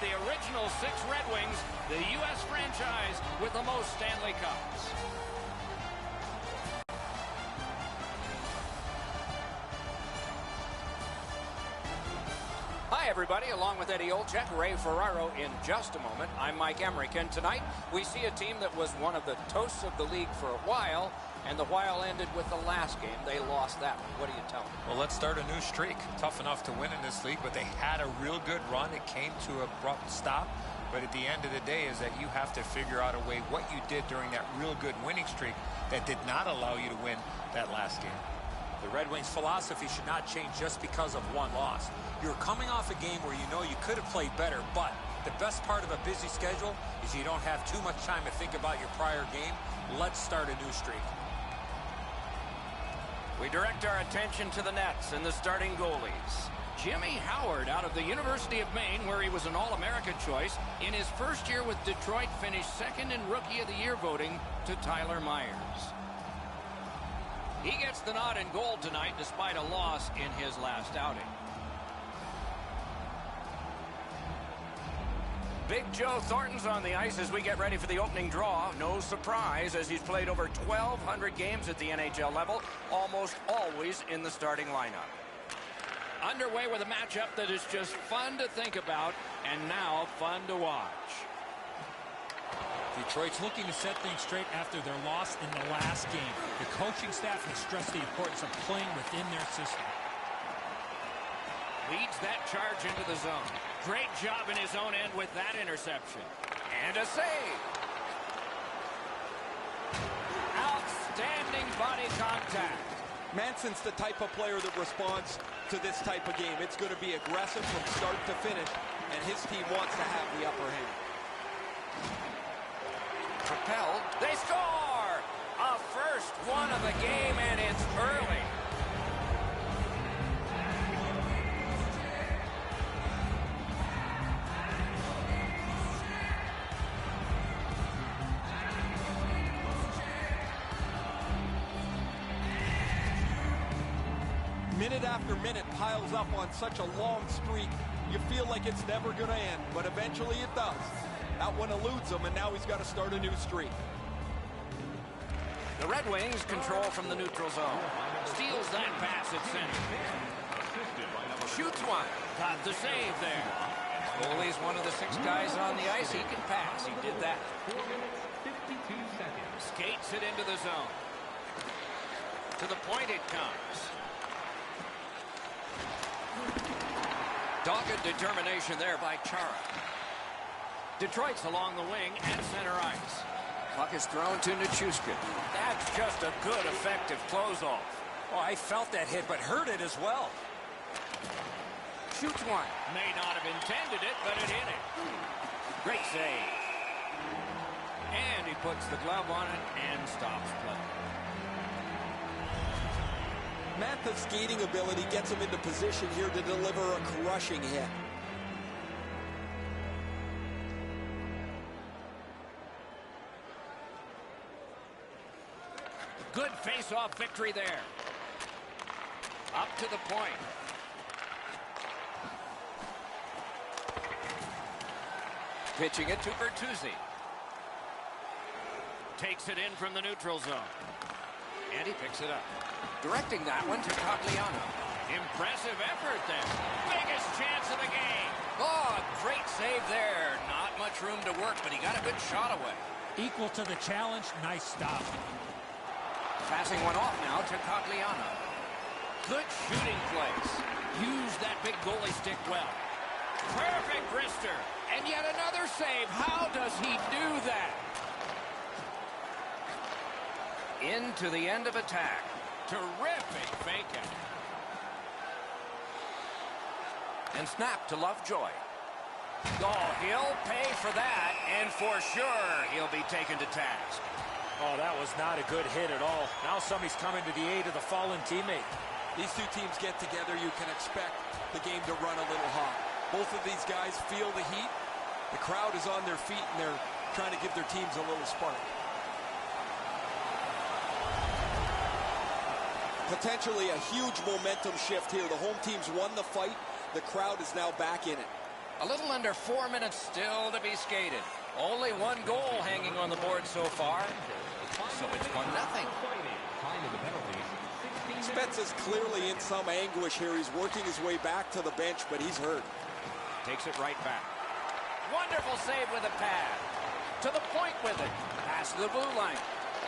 the original 6 Red Wings, the U.S. franchise with the most Stanley Cups. Hi, everybody. Along with Eddie Olczyk, Ray Ferraro in just a moment. I'm Mike Emmerich, and tonight we see a team that was one of the toasts of the league for a while, and the while ended with the last game. They lost that one. What do you tell me? Well, let's start a new streak. Tough enough to win in this league, but they had a real good run. It came to an abrupt stop, but at the end of the day is that you have to figure out a way what you did during that real good winning streak that did not allow you to win that last game. The Red Wings' philosophy should not change just because of one loss. You're coming off a game where you know you could have played better, but the best part of a busy schedule is you don't have too much time to think about your prior game. Let's start a new streak. We direct our attention to the nets and the starting goalies. Jimmy Howard out of the University of Maine, where he was an All-America choice. In his first year with Detroit, finished second in Rookie of the Year voting to Tyler Myers. He gets the nod in goal tonight despite a loss in his last outing. Big Joe Thornton's on the ice as we get ready for the opening draw. No surprise, as he's played over 1,200 games at the NHL level, almost always in the starting lineup. Underway with a matchup that is just fun to think about and now fun to watch. Detroit's looking to set things straight after their loss in the last game. The coaching staff has stressed the importance of playing within their system. Leads that charge into the zone. Great job in his own end with that interception. And a save. Outstanding body contact. Manson's the type of player that responds to this type of game. It's going to be aggressive from start to finish, and his team wants to have the upper hand. Propelled. They score! A first one of the game, and it's early. Minute after minute piles up on such a long streak. You feel like it's never going to end, but eventually it does. That one eludes him, and now he's got to start a new streak. The Red Wings control from the neutral zone. Steals that pass at center. Shoots one. Got the save there. Goalie's one of the 6 guys on the ice. He can pass. He did that. Skates it into the zone. To the point it comes. Dogged determination there by Chara. Detroit's along the wing at center ice. Puck is thrown to Nichushkin. That's just a good, effective close-off. Oh, I felt that hit, but heard it as well. Shoots one. May not have intended it, but it hit it. Great save. And he puts the glove on it and stops play. Mantha's skating ability gets him into position here to deliver a crushing hit. Good face-off victory there. Up to the point. Pitching it to Bertuzzi. Takes it in from the neutral zone. And he picks it up. Directing that one to Cogliano. Impressive effort there. Biggest chance of the game. Oh, great save there. Not much room to work, but he got a good shot away. Equal to the challenge. Nice stop. Passing one off now to Cogliano. Good shooting place. Used that big goalie stick well. Perfect wrister. And yet another save. How does he do that? Into the end of attack. Terrific fake out. And snap to Lovejoy. Oh, he'll pay for that, and for sure he'll be taken to task. Oh, that was not a good hit at all. Now somebody's coming to the aid of the fallen teammate. These two teams get together, you can expect the game to run a little hot. Both of these guys feel the heat. The crowd is on their feet, and they're trying to give their teams a little spark. Potentially a huge momentum shift here. The home team's won the fight. The crowd is now back in it. A little under 4 minutes still to be skated. Only one goal hanging on the board so far. So it's 1-0. Spezza's clearly in some anguish here. He's working his way back to the bench, but he's hurt. Takes it right back. Wonderful save with a pad. To the point with it. Pass to the blue line.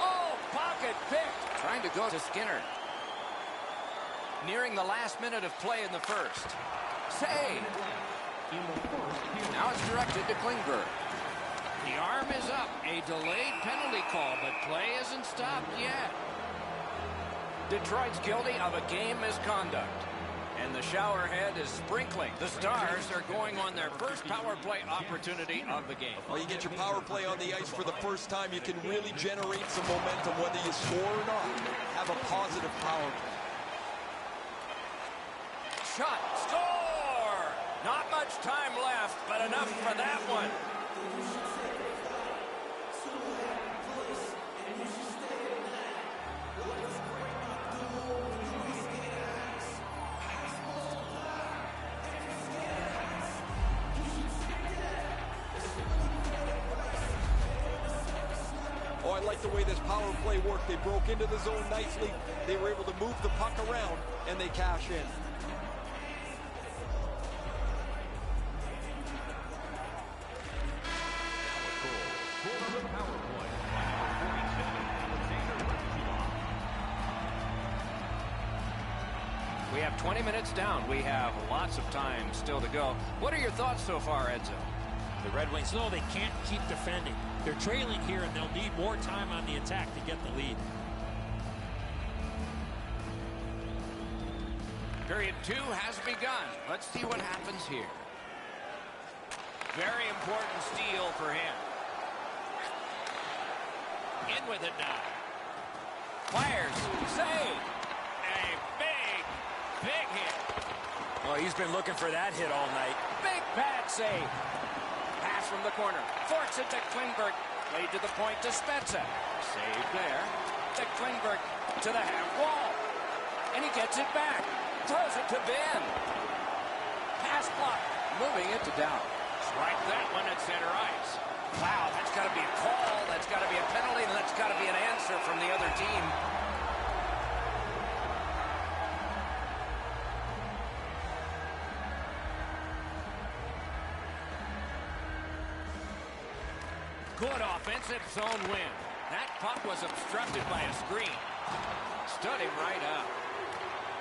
Oh, pocket picked. Trying to go to Skinner. Nearing the last minute of play in the first. Save. Now it's directed to Klingberg. The arm is up. A delayed penalty call, but play isn't stopped yet. Detroit's guilty of a game misconduct. And the shower head is sprinkling. The Stars are going on their first power play opportunity of the game. Well, you get your power play on the ice for the first time. You can really generate some momentum, whether you score or not. Have a positive power play. Shot. Score! Not much time left, but enough for that one. Oh, I like the way this power play worked. They broke into the zone nicely. They were able to move the puck around, and they cash in. We have 20 minutes down. We have lots of time still to go. What are your thoughts so far, Edzo? The Red Wings know they can't keep defending. They're trailing here, and they'll need more time on the attack to get the lead. Period 2 has begun. Let's see what happens here. Very important steal for him. In with it now. Fires. Save. A big hit. Well, he's been looking for that hit all night. Big pad save. Pass from the corner. Forks it to Klingberg. Played to the point to Spezza. Save there. To Klingberg. To the half wall. And he gets it back. Throws it to Ben. Pass block. Moving it to Dow. Strike that one at center ice. Wow, that's got to be a call. That's got to be a penalty. And that's got to be an answer from the other team. Good offensive zone win. That puck was obstructed by a screen. Stood him right up.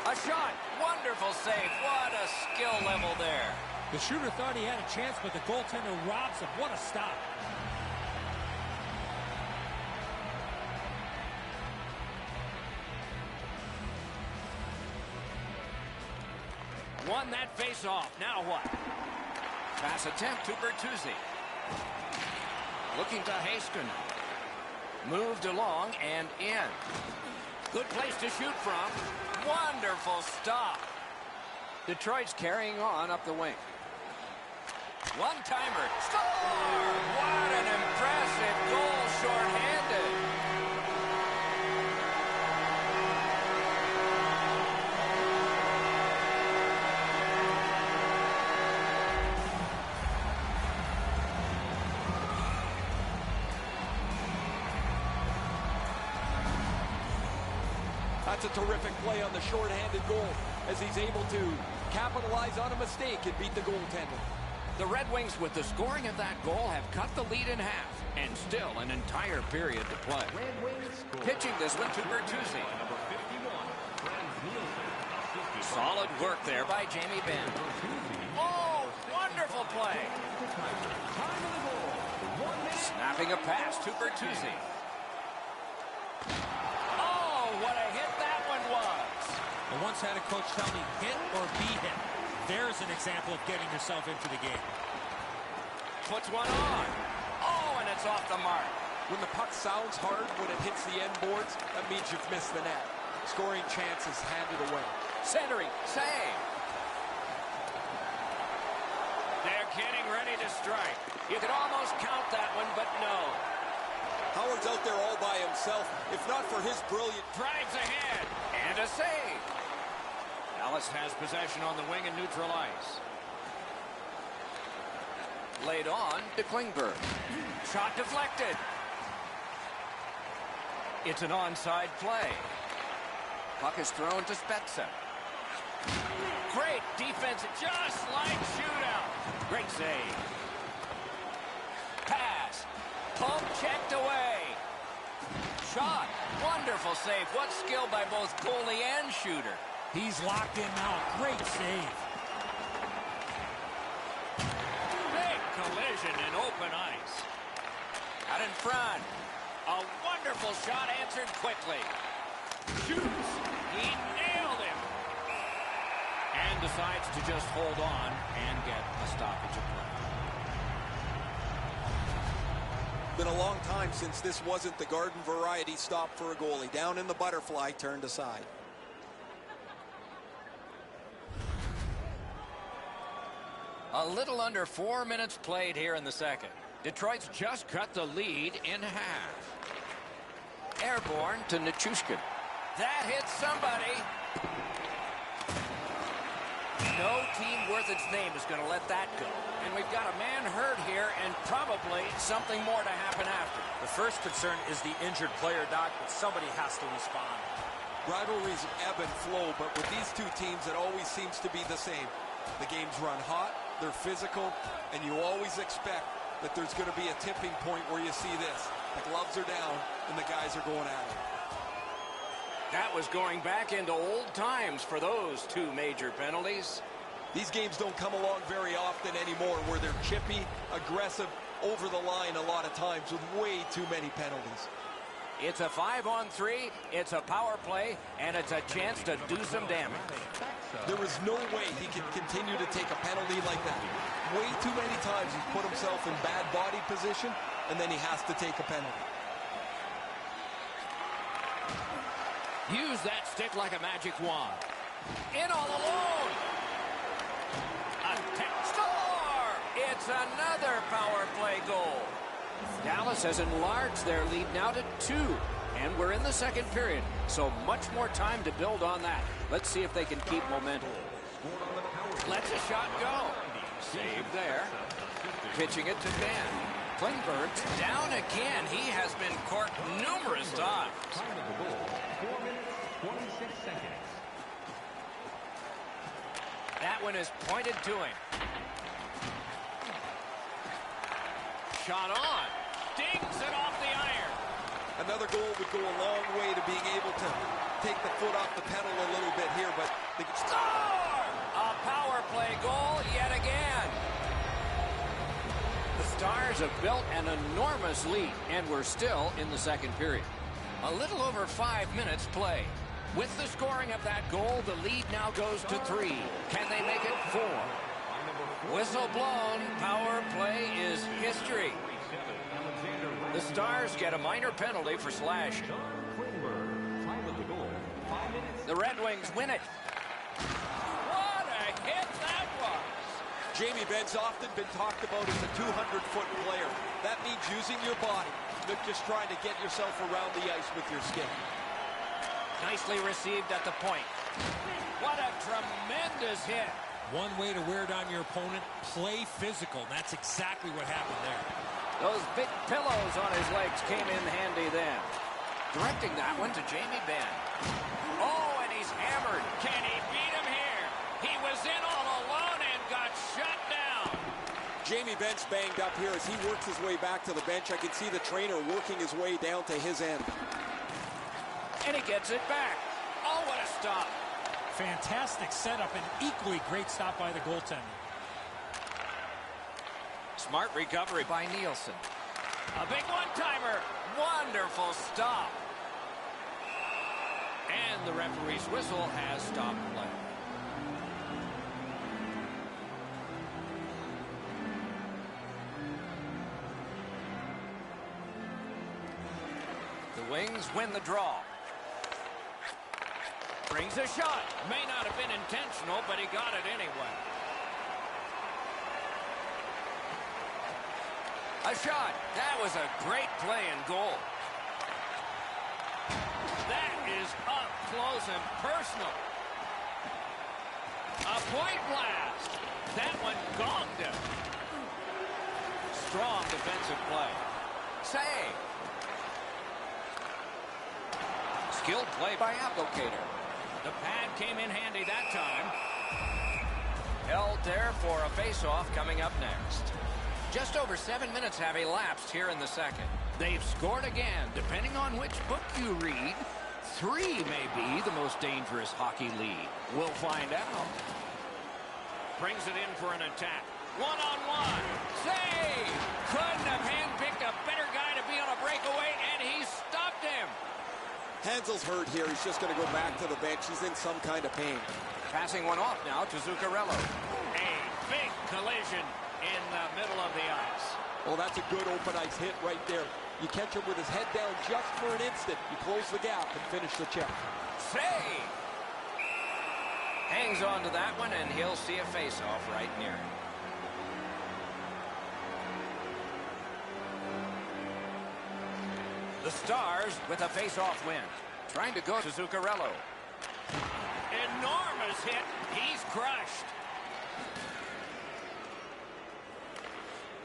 A shot. Wonderful save. What a skill level there. The shooter thought he had a chance, but the goaltender robs him. What a stop. Won that face-off. Now what? Pass attempt to Bertuzzi. Looking to Haskin. Moved along and in. Good place to shoot from. Wonderful stop. Detroit's carrying on up the wing. One-timer. Score! What an impressive goal shorthanded. That's a terrific play on the shorthanded goal as he's able to capitalize on a mistake and beat the goaltender. The Red Wings, with the scoring of that goal, have cut the lead in half, and still an entire period to play. Pitching this one to Bertuzzi. Solid work there by Jamie Benn. Oh, wonderful play. Snapping a pass to Bertuzzi. Oh, what a hit that one was. I once had a coach tell me, hit or be hit. There's an example of getting yourself into the game. Puts one on. Oh, and it's off the mark. When the puck sounds hard when it hits the end boards, that means you've missed the net. Scoring chances handed away. Centering. Save. They're getting ready to strike. You could almost count that one, but no. Howard's out there all by himself. If not for his brilliant... Drives ahead. And a save. Dallas has possession on the wing and neutral ice. laid on to Klingberg. Shot deflected. It's an onside play. Puck is thrown to Spezza. Great defense, just like shootout. Great save. Pass. Pump checked away. Shot. Wonderful save. What skill by both goalie and shooter. He's locked in now. Great save. Big collision in open ice. Out in front. A wonderful shot answered quickly. Shoots. He nailed him. And decides to just hold on and get a stoppage of play. Been a long time since this wasn't the garden variety stop for a goalie. Down in the butterfly, turned aside. A little under 4 minutes played here in the second. Detroit's just cut the lead in half. Airborne to Nichushkin. That hits somebody. No team worth its name is going to let that go. And we've got a man hurt here and probably something more to happen after. The first concern is the injured player, Doc, but somebody has to respond. Rivalries ebb and flow, but with these two teams, it always seems to be the same. The games run hot, they're physical, and you always expect that there's going to be a tipping point where you see this. The gloves are down, and the guys are going at it. That was going back into old times for those two major penalties. These games don't come along very often anymore where they're chippy, aggressive, over the line a lot of times with way too many penalties. It's a 5-on-3, it's a power play, and it's a chance to do some damage. There is no way he can continue to take a penalty like that. Way too many times he's put himself in bad body position, and then he has to take a penalty. Use that stick like a magic wand. In all alone. Score! It's another power play goal. Dallas has enlarged their lead now to 2. And we're in the second period, so much more time to build on that. Let's see if they can keep momentum. Lets a shot go. Save there. Pitching it to Ben. Klingberg's down again. He has been corked numerous times. That one is pointed to him. Shot on. Dings it off the iron. Another goal would go a long way to being able to take the foot off the pedal a little bit here, but the score! A power play goal yet again. The Stars have built an enormous lead, and we're still in the second period. A little over 5 minutes play. With the scoring of that goal, the lead now goes to 3. Can they make it 4? Whistle blown. Power play is history. The Stars get a minor penalty for slashing. The Red Wings win it. What a hit that was. Jamie Benn's often been talked about as a 200-foot player. That means using your body, not just trying to get yourself around the ice with your skin. Nicely received at the point. What a tremendous hit. One way to wear down your opponent, play physical. That's exactly what happened there. Those big pillows on his legs came in handy then. Directing that one to Jamie Benn. Oh, and he's hammered. Can he beat him here? He was in all alone and got shut down. Jamie Benn's banged up here as he works his way back to the bench. I can see the trainer working his way down to his end. And he gets it back. Oh, what a stop. Fantastic setup and equally great stop by the goaltender. Smart recovery by Nielsen. A big one-timer. Wonderful stop. And the referee's whistle has stopped play. The Wings win the draw. Brings a shot. May not have been intentional, but he got it anyway. A shot. That was a great play and goal. That is up close and personal. A point blast. That one gonged him. Strong defensive play. Save. Skilled play by Applicator. The pad came in handy that time. Held there for a face-off coming up next. Just over 7 minutes have elapsed here in the second. They've scored again. Depending on which book you read, 3 may be the most dangerous hockey lead. We'll find out. Brings it in for an attack. One-on-one. Save! Couldn't have handpicked a better guy to be on a breakaway, and he stopped him. Hansel's hurt here. He's just going to go back to the bench. He's in some kind of pain. Passing one off now to Zuccarello. A big collision in the middle of the ice. Well, that's a good open ice hit right there. You catch him with his head down just for an instant. You close the gap and finish the check. Save! Hangs on to that one, and he'll see a face-off right near him. The Stars with a face-off win. Trying to go to Zuccarello. Enormous hit. He's crushed.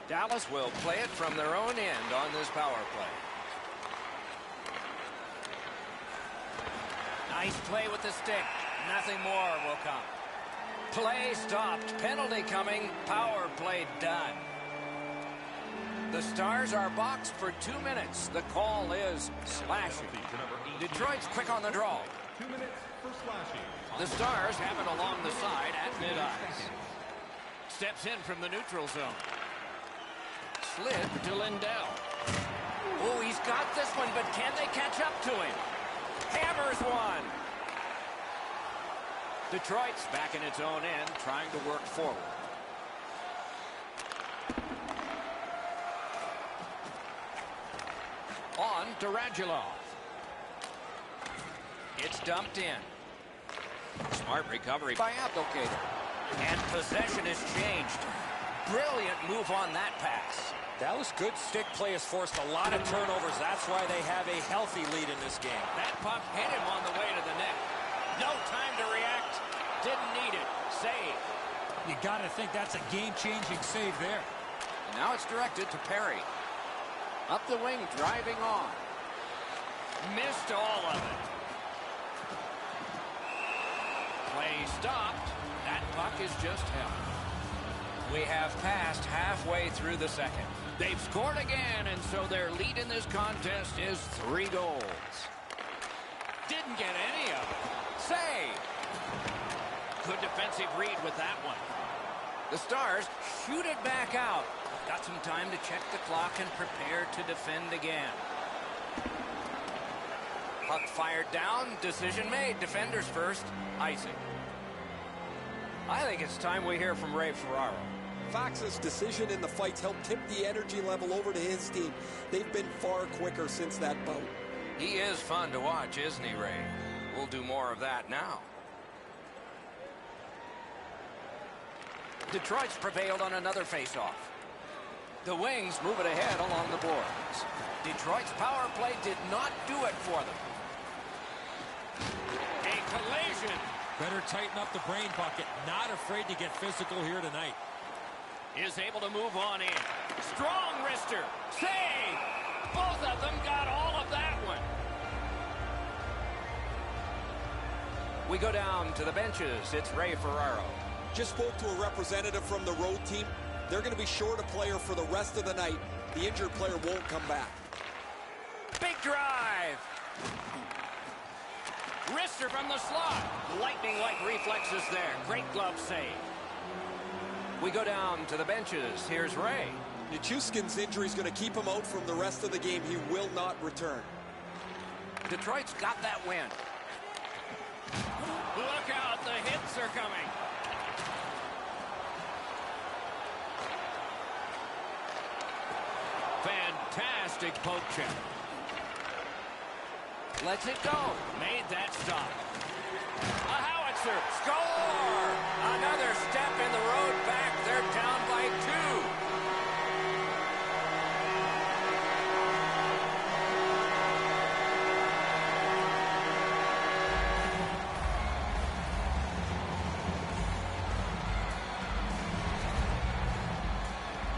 Dallas will play it from their own end on this power play. Nice play with the stick. Nothing more will come. Play stopped. Penalty coming. Power play done. The Stars are boxed for 2 minutes. The call is slashing. Detroit's quick on the draw. 2 minutes for slashing. The Stars have it along the side at mid-ice. Steps in from the neutral zone. Slid to Lindell. Oh, he's got this one, but can they catch up to him? Hammers one. Detroit's back in its own end, trying to work forward. On to Radulov. It's dumped in. Smart recovery by Applicator. And possession has changed. Brilliant move on that pass. That was good stick play, has forced a lot of turnovers. That's why they have a healthy lead in this game. That puck hit him on the way to the net. No time to react. Didn't need it. Save. You got to think that's a game-changing save there. And now it's directed to Perry. Up the wing, driving on. Missed all of it. Play stopped. That puck is just held. We have passed halfway through the second. They've scored again, and so their lead in this contest is 3 goals. Didn't get any of it. Save. Good defensive read with that one. The Stars shoot it back out. Got some time to check the clock and prepare to defend again. Puck fired down. Decision made. Defenders first. Icing. I think it's time we hear from Ray Ferraro. Fox's decision in the fights helped tip the energy level over to his team. They've been far quicker since that bout. He is fun to watch, isn't he, Ray? We'll do more of that now. Detroit's prevailed on another faceoff. The Wings move it ahead along the boards. Detroit's power play did not do it for them. A collision. Better tighten up the brain bucket. Not afraid to get physical here tonight. Is able to move on in. Strong wrister. Save! Both of them got all of that one. We go down to the benches. It's Ray Ferraro. Just spoke to a representative from the road team. They're going to be short a player for the rest of the night. The injured player won't come back. Big drive. Wrister from the slot. Lightning-like reflexes there. Great glove save. We go down to the benches. Here's Ray. Nichushkin's injury is going to keep him out from the rest of the game. He will not return. Detroit's got that win. Look out, the hits are coming. Fantastic poke check. Lets it go. Made that stop. A howitzer. Score! Another step in the road back. They're down by 2.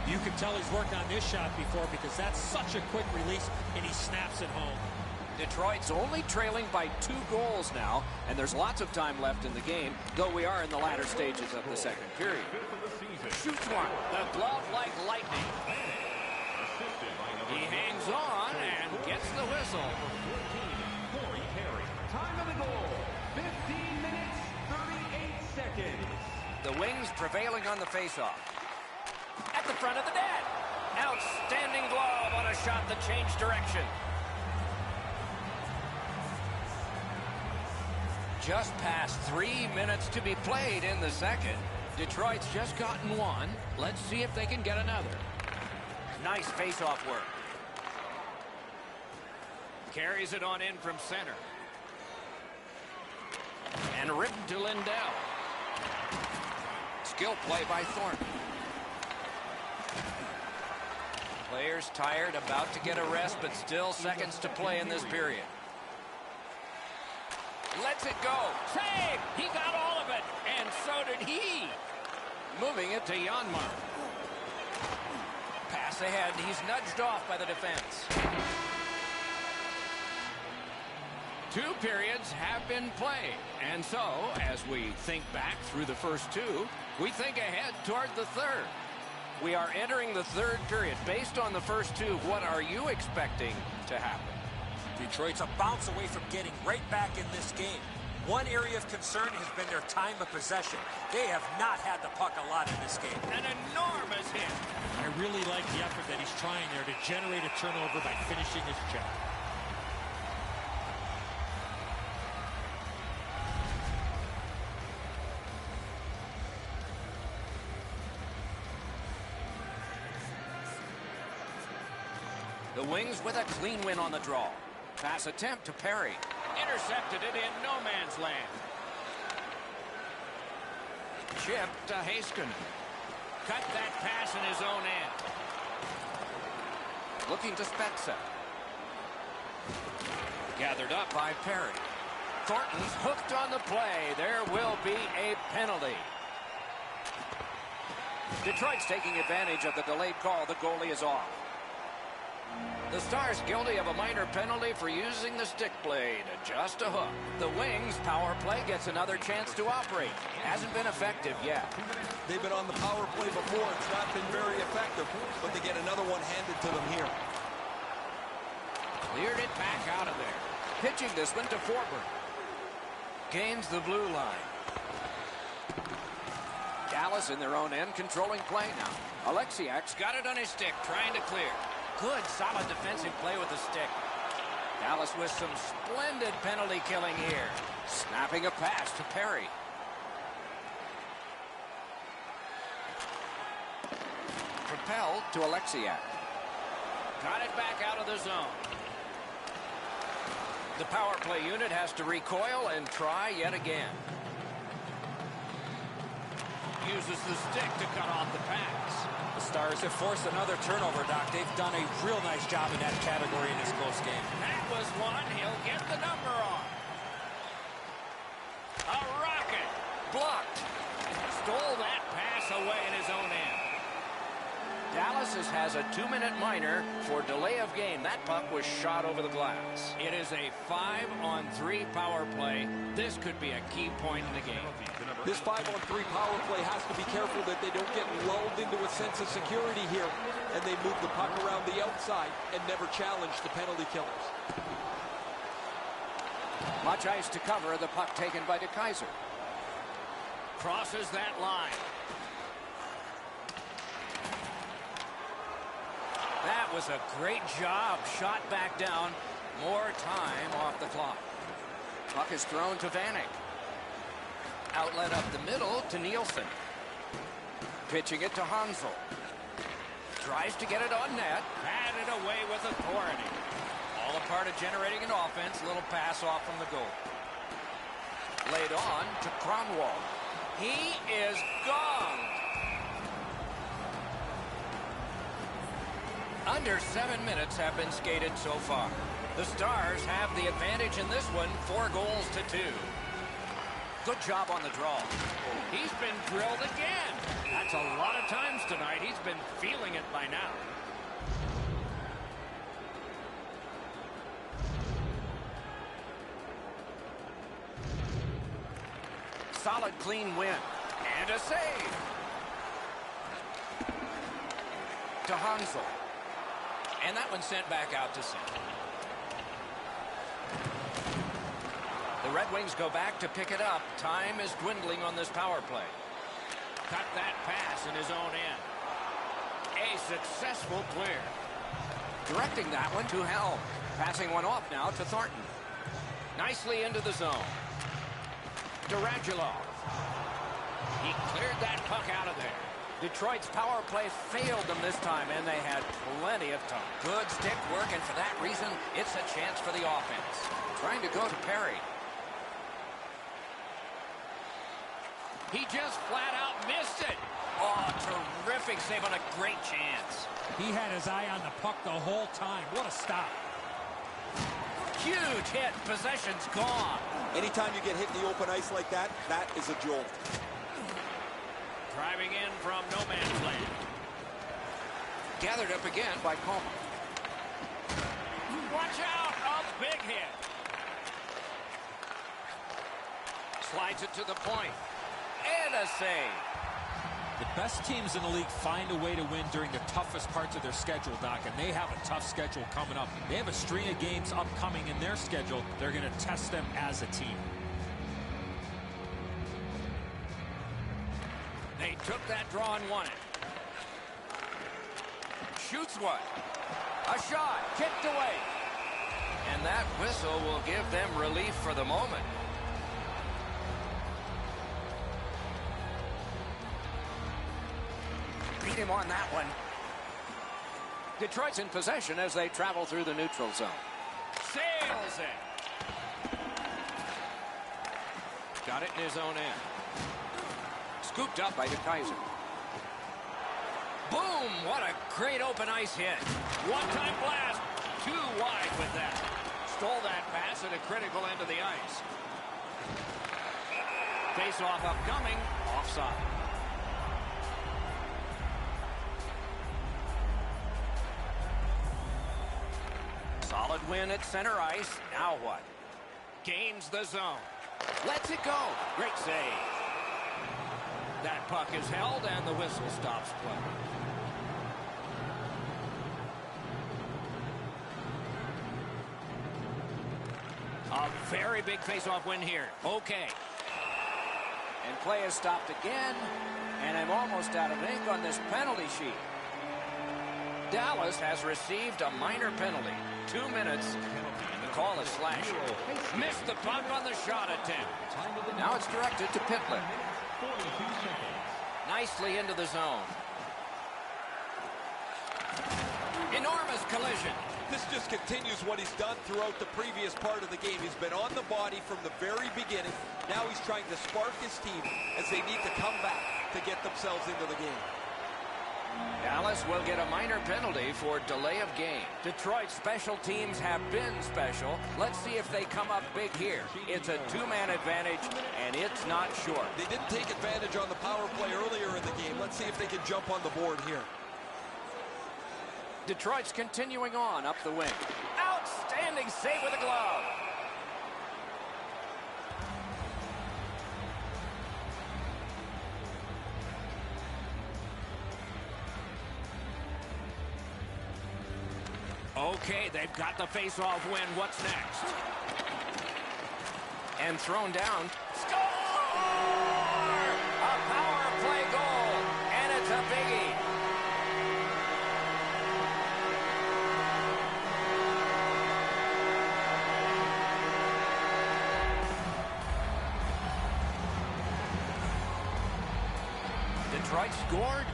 You can tell he's worked on this shot before because that's such a quick release, and he snaps it home. Detroit's only trailing by 2 goals now, and there's lots of time left in the game, though we are in the latter stages of the second period. Shoots one. The glove like lightning. He hangs on and gets the whistle. Time of the goal, 15 minutes, 38 seconds. The Wings prevailing on the faceoff. At the front of the net. Outstanding glove on a shot that changed direction. Just past 3 minutes to be played in the second. Detroit's just gotten one. Let's see if they can get another. Nice face-off work. Carries it on in from center. And ripped to Lindell. Skill play by Thornton. Players tired, about to get a rest, but still seconds to play in this period. Lets it go. Save! He got all of it, and so did he. Moving it to Janmark. Pass ahead. He's nudged off by the defense. 2 periods have been played, and so, as we think back through the first 2, we think ahead toward the third. We are entering the third period. Based on the first 2, what are you expecting to happen? Detroit's a bounce away from getting right back in this game. One area of concern has been their time of possession. They have not had the puck a lot in this game. An enormous hit. I really like the effort that he's trying there to generate a turnover by finishing his job. The Wings with a clean win on the draw. Pass attempt to Perry. Intercepted it in no man's land. Chip to Haskin. Cut that pass in his own end. Looking to Spezza. Gathered up by Perry. Thornton's hooked on the play. There will be a penalty. Detroit's taking advantage of the delayed call. The goalie is off. The Stars guilty of a minor penalty for using the stick blade. Just a hook. The Wings power play gets another chance to operate. Hasn't been effective yet. They've been on the power play before. It's not been very effective, but they get another one handed to them here. Cleared it back out of there. Pitching this one to Forward. Gains the blue line. Dallas in their own end, controlling play now. Alexiak's got it on his stick, trying to clear. Good, solid defensive play with the stick. Dallas with some splendid penalty killing here. Snapping a pass to Perry. Propelled to Alexiak. Got it back out of the zone. The power play unit has to recoil and try yet again. Uses the stick to cut off the pass. The Stars have forced another turnover, Doc. They've done a real nice job in that category in this close game. That was one. He'll get the number on. A rocket. Blocked. Stole that pass away in his own end. Dallas has a 2-minute minor for delay of game. That puck was shot over the glass. It is a 5-on-3 power play. This could be a key point in the game. This 5-on-3 power play has to be careful that they don't get lulled into a sense of security here, and they move the puck around the outside and never challenge the penalty killers. Much ice to cover. The puck taken by DeKaiser. Crosses that line. That was a great job. Shot back down. More time off the clock. Puck is thrown to Vanek. Outlet up the middle to Nielsen. Pitching it to Hansel. Tries to get it on net. Batted away with authority. All a part of generating an offense. Little pass off from the goal. Laid on to Kronwall. He is gone. Under 7 minutes have been skated so far. The Stars have the advantage in this one, 4-2. Good job on the draw. He's been drilled again. That's a lot of times tonight. He's been feeling it by now. Solid, clean win. And a save. To Hansel. And that one sent back out to center. The Red Wings go back to pick it up. Time is dwindling on this power play. Cut that pass in his own end. A successful clear. Directing that one to Helm. Passing one off now to Thornton. Nicely into the zone. To Radulov. He cleared that puck out of there. Detroit's power play failed them this time, and they had plenty of time. Good stick work, and for that reason, it's a chance for the offense. Trying to go to Perry. He just flat out missed it. Oh, terrific save on a great chance. He had his eye on the puck the whole time. What a stop. Huge hit. Possession's gone. Anytime you get hit in the open ice like that, that is a jolt. Driving in from no man's land. Gathered up again by Coleman. Watch out! A big hit. Slides it to the point. And a save. The best teams in the league find a way to win during the toughest parts of their schedule, Doc, and they have a tough schedule coming up. They have a string of games upcoming in their schedule. They're going to test them as a team. They took that draw and won it. Shoots one. A shot. Kicked away. And that whistle will give them relief for the moment. Beat him on that one. Detroit's in possession as they travel through the neutral zone. Sails it. Got it in his own end. Scooped up by DeKaiser. Boom! What a great open ice hit. One-time blast. Too wide with that. Stole that pass at a critical end of the ice. Face-off upcoming. Offside. Solid win at center ice. Now what? Gains the zone. Lets it go. Great save. That puck is held and the whistle stops play. A very big face-off win here. Okay. And play is stopped again. And I'm almost out of ink on this penalty sheet. Dallas has received a minor penalty. 2 minutes. And the call is slashing. Missed the puck on the shot attempt. Now it's directed to Pitlick. Nicely into the zone. Enormous collision. This just continues what he's done throughout the previous part of the game. He's been on the body from the very beginning. Now he's trying to spark his team as they need to come back to get themselves into the game. Dallas will get a minor penalty for delay of game. Detroit's special teams have been special. Let's see if they come up big here. It's a two-man advantage, and it's not short. They didn't take advantage on the power play earlier in the game. Let's see if they can jump on the board here. Detroit's continuing on up the wing. Outstanding save with a glove. Okay, they've got the face-off win. What's next? And thrown down. Score! A power play goal, and it's a biggie. Detroit scored.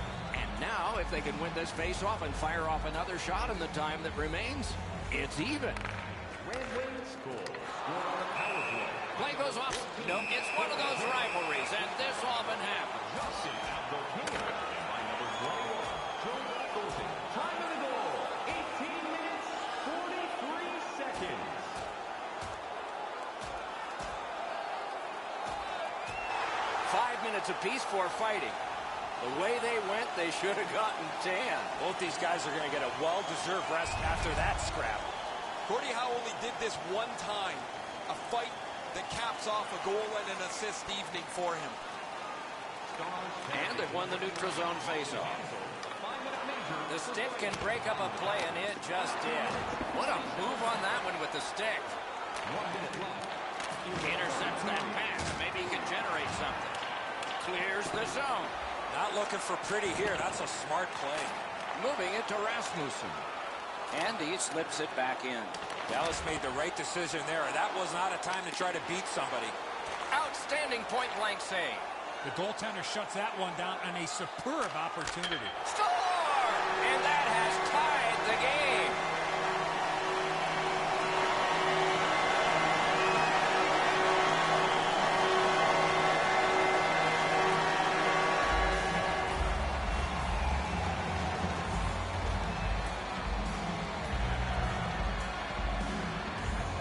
Now, if they can win this face-off and fire off another shot in the time that remains, it's even. Red Wings score on the power play. Play goes off. No, it's one of those rivalries, and this often happens. Justin Abdelkader by number 21. Joe Golden. Time of the goal, 18 minutes, 43 seconds. points apiece for fighting. The way they went, they should have gotten 10. Both these guys are going to get a well-deserved rest after that scrap. Gordie Howe only did this one time. A fight that caps off a goal and an assist evening for him. And they've won the neutral zone faceoff. The stick can break up a play, and it just did. What a move on that one with the stick. Intercepts that pass. Maybe he can generate something. Clears the zone. Not looking for pretty here. That's a smart play. Moving it to Rasmussen. And he slips it back in. Dallas made the right decision there. That was not a time to try to beat somebody. Outstanding point-blank save. The goaltender shuts that one down on a superb opportunity. Score! And that has tied the game.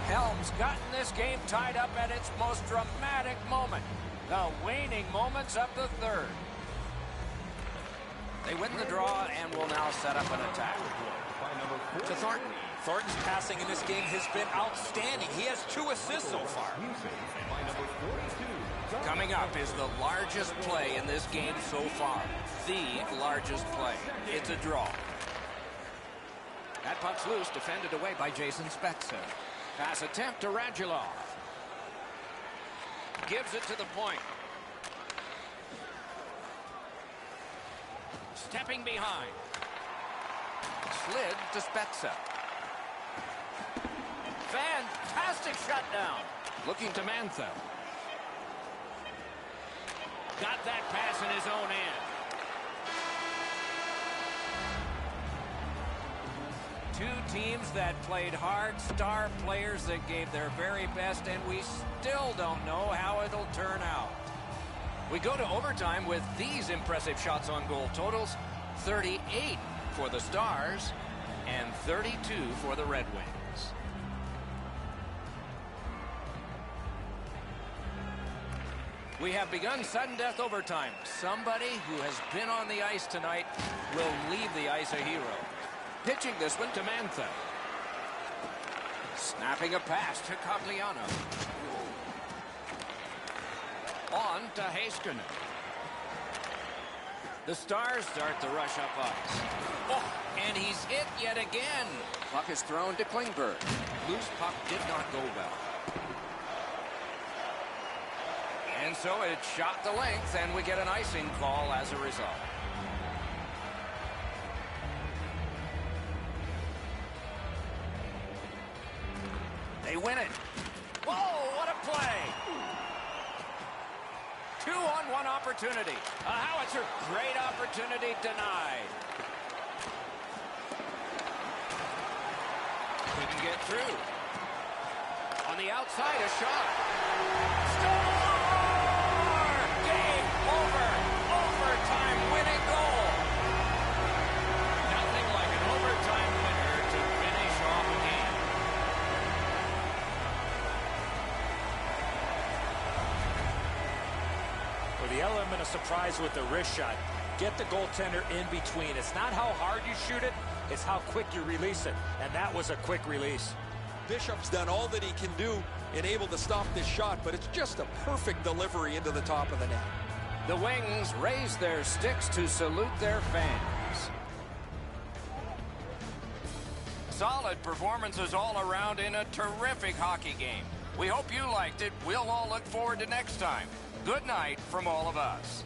Helm's gotten this game tied up at its most dramatic moment. The waning moments of the third. They win the draw and will now set up an attack. To Thornton. Thornton's passing in this game has been outstanding. He has 2 assists so far. Coming up is the largest play in this game so far. The largest play. It's a draw. That puck's loose, defended away by Jason Spezza. Pass attempt to Radulov. Gives it to the point. Stepping behind. Slid to Spezza. Fantastic shutdown. Looking to Mantha. Got that pass in his own end. Two teams that played hard, star players that gave their very best, and we still don't know how it'll turn out. We go to overtime with these impressive shots on goal totals: 38 for the Stars and 32 for the Red Wings. We have begun sudden death overtime. Somebody who has been on the ice tonight will leave the ice a hero. Pitching this one to Mantha. Snapping a pass to Cogliano. On to Heiskanen. The Stars start to rush up ice. Oh, and he's hit yet again. Puck is thrown to Klingberg. Loose puck did not go well. And so it shot the length, and we get an icing call as a result. They win it. Whoa, what a play. 2-on-1 opportunity. A howitzer, great opportunity denied. Couldn't get through. On the outside, a shot. Score! Game over. Overtime winning goal. Nothing like an overtime winner to finish off a game. For the element of surprise with the wrist shot, get the goaltender in between. It's not how hard you shoot it, it's how quick you release it. And that was a quick release. Bishop's done all that he can do and able to stop this shot, but it's just a perfect delivery into the top of the net. The Wings raise their sticks to salute their fans. Solid performances all around in a terrific hockey game. We hope you liked it. We'll all look forward to next time. Good night from all of us.